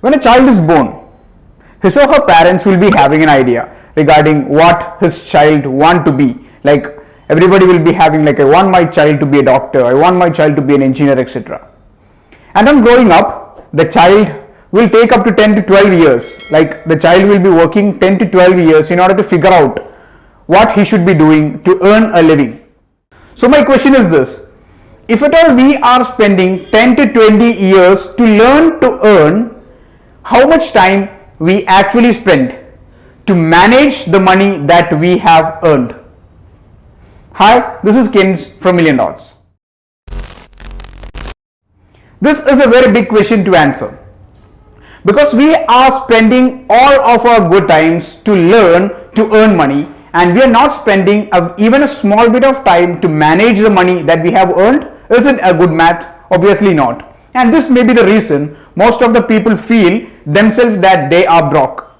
When a child is born, his or her parents will be having an idea regarding what his child want to be. Like everybody will be having like I want my child to be a doctor, I want my child to be an engineer, etc. And on growing up, the child will take up to 10 to 12 years. Like the child will be working 10 to 12 years in order to figure out what he should be doing to earn a living. So my question is this: if at all we are spending 10 to 20 years to learn to earn, how much time we actually spend to manage the money that we have earned? Hi, this is Kins from Milliondots. This is a very big question to answer because we are spending all of our good times to learn to earn money, and we are not spending even a small bit of time to manage the money that we have earned. Is it a good math? Obviously not. And this may be the reason most of the people feel themselves that they are broke.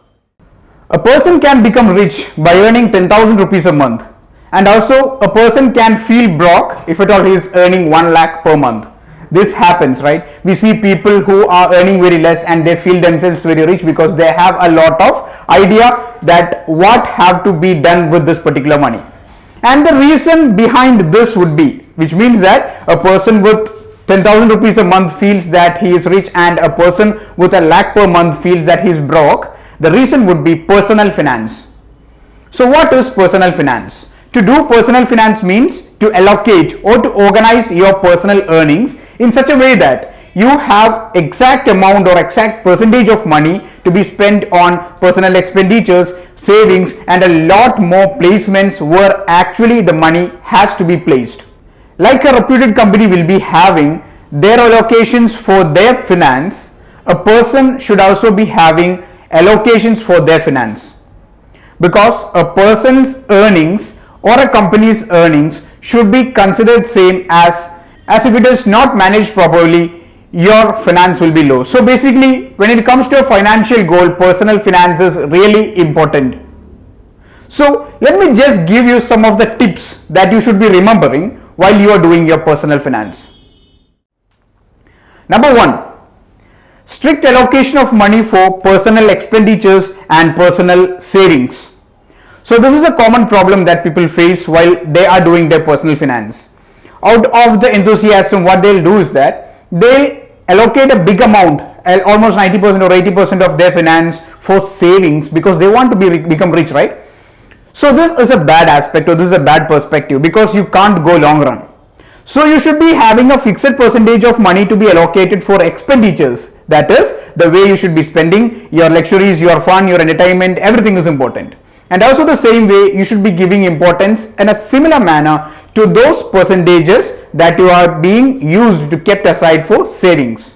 A person can become rich by earning 10,000 rupees a month, and also a person can feel broke if at all he is earning 1 lakh per month. This happens, right? We see people who are earning very less and they feel themselves very rich because they have a lot of idea that what have to be done with this particular money. And the reason behind this would be, which means that a person with 10,000 rupees a month feels that he is rich and a person with a lakh per month feels that he is broke. The reason would be personal finance. So what is personal finance? To do personal finance means to allocate or to organize your personal earnings in such a way that you have exact amount or exact percentage of money to be spent on personal expenditures, savings, and a lot more placements where actually the money has to be placed. Like a reputed company will be having their allocations for their finance, a person should also be having allocations for their finance, because a person's earnings or a company's earnings should be considered same as if it is not managed properly, your finance will be low. So basically, when it comes to a financial goal, personal finance is really important. So let me just give you some of the tips that you should be remembering while you are doing your personal finance. Number 1, strict allocation of money for personal expenditures and personal savings. So this is a common problem that people face while they are doing their personal finance. Out of the enthusiasm, what they'll do is that they'll allocate a big amount, almost 90% or 80% of their finance for savings because they want to become rich, right? So this is a bad aspect, or this is a bad perspective, because you can't go long run. So you should be having a fixed percentage of money to be allocated for expenditures. That is the way you should be spending your luxuries, your fun, your entertainment, everything is important. And also the same way you should be giving importance in a similar manner to those percentages that you are being used to kept aside for savings.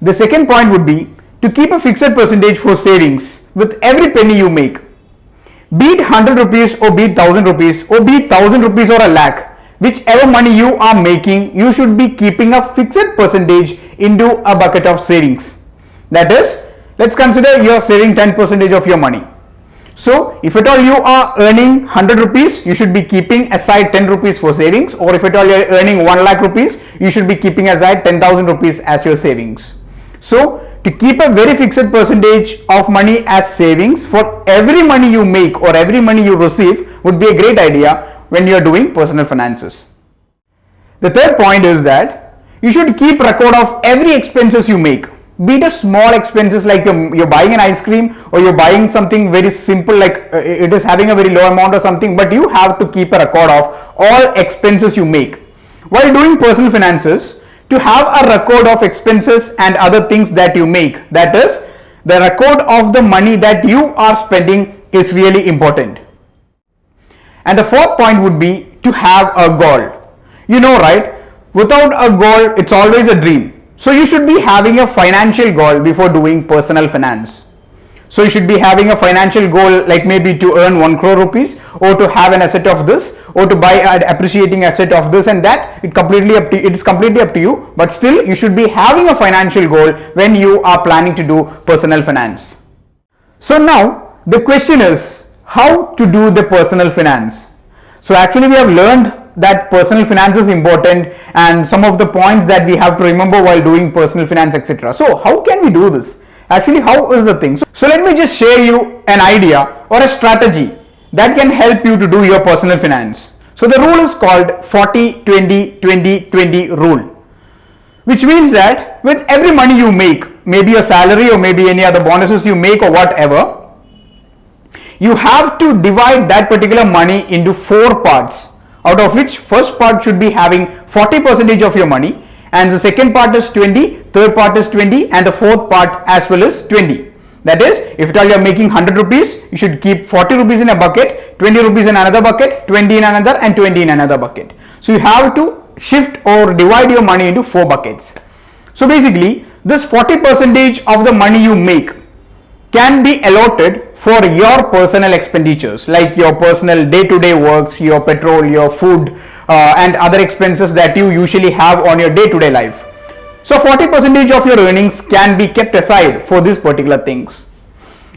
The second point would be to keep a fixed percentage for savings with every penny you make. Be it 100 rupees or be it 1000 rupees or be it 1000 rupees or a lakh, whichever money you are making, you should be keeping a fixed percentage into a bucket of savings. That is, let's consider you are saving 10% of your money. So if at all you are earning 100 rupees, you should be keeping aside 10 rupees for savings, or if at all you are earning 1 lakh rupees, you should be keeping aside 10,000 rupees as your savings. So to keep a very fixed percentage of money as savings for every money you make or every money you receive would be a great idea when you are doing personal finances. The third point is that you should keep record of every expenses you make. Be it a small expenses like you're buying an ice cream, or you're buying something very simple like it is having a very low amount or something, but you have to keep a record of all expenses you make. While doing personal finances, to have a record of expenses and other things that you make, that is, the record of the money that you are spending is really important. And the fourth point would be to have a goal. You know, right? Without a goal, it's always a dream. So you should be having a financial goal before doing personal finance. So you should be having a financial goal like maybe to earn 1 crore rupees, or to have an asset of this, or to buy an appreciating asset of this and that. It is completely up to you, but still you should be having a financial goal when you are planning to do personal finance. So now the question is how to do the personal finance. So actually we have learned that personal finance is important and some of the points that we have to remember while doing personal finance, etc. So how can we do this? Actually, how is the thing? So let me just share you an idea or a strategy that can help you to do your personal finance. So the rule is called 40-20-20-20 rule, which means that with every money you make, maybe your salary or maybe any other bonuses you make or whatever, you have to divide that particular money into 4 parts, out of which first part should be having 40% of your money, and the second part is 20, third part is 20, and the fourth part as well is 20. That is, if you are making 100 rupees, you should keep 40 rupees in a bucket, 20 rupees in another bucket, 20 in another, and 20 in another bucket. So you have to shift or divide your money into 4 buckets. So basically, this 40% of the money you make can be allotted for your personal expenditures, like your personal day-to-day works, your petrol, your food, and other expenses that you usually have on your day-to-day life. So 40% of your earnings can be kept aside for these particular things.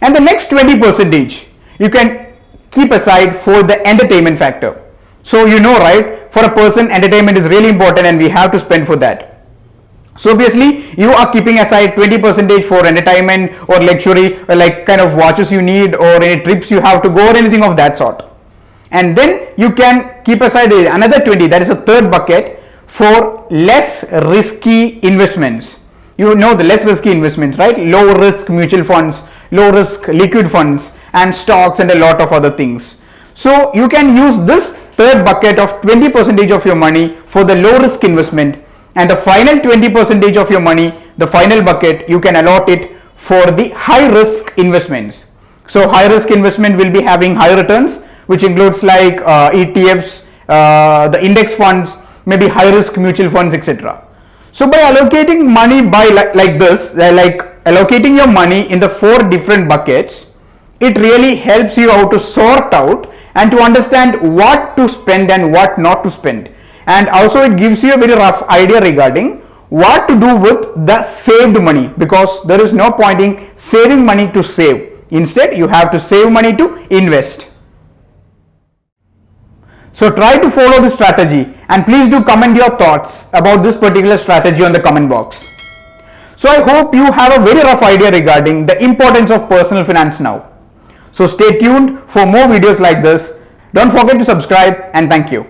And the next 20% you can keep aside for the entertainment factor. So you know, right, for a person entertainment is really important and we have to spend for that. So obviously you are keeping aside 20% for entertainment or luxury, like kind of watches you need or any trips you have to go or anything of that sort. And then you can keep aside another 20, that is a third bucket, for less risky investments. You know the less risky investments, right? Low risk mutual funds, low risk liquid funds, and stocks, and a lot of other things. So you can use this third bucket of 20% of your money for the low risk investment, and the final 20% of your money, the final bucket, you can allot it for the high risk investments. So high risk investment will be having high returns, which includes like ETFs, the index funds, maybe high risk mutual funds, etc. So by allocating money by like this, like allocating your money in the 4 different buckets, it really helps you out to sort out and to understand what to spend and what not to spend. And also it gives you a very rough idea regarding what to do with the saved money, because there is no point in saving money to save. Instead, you have to save money to invest. So try to follow this strategy, and please do comment your thoughts about this particular strategy on the comment box. So I hope you have a very rough idea regarding the importance of personal finance now. So stay tuned for more videos like this. Don't forget to subscribe, and thank you.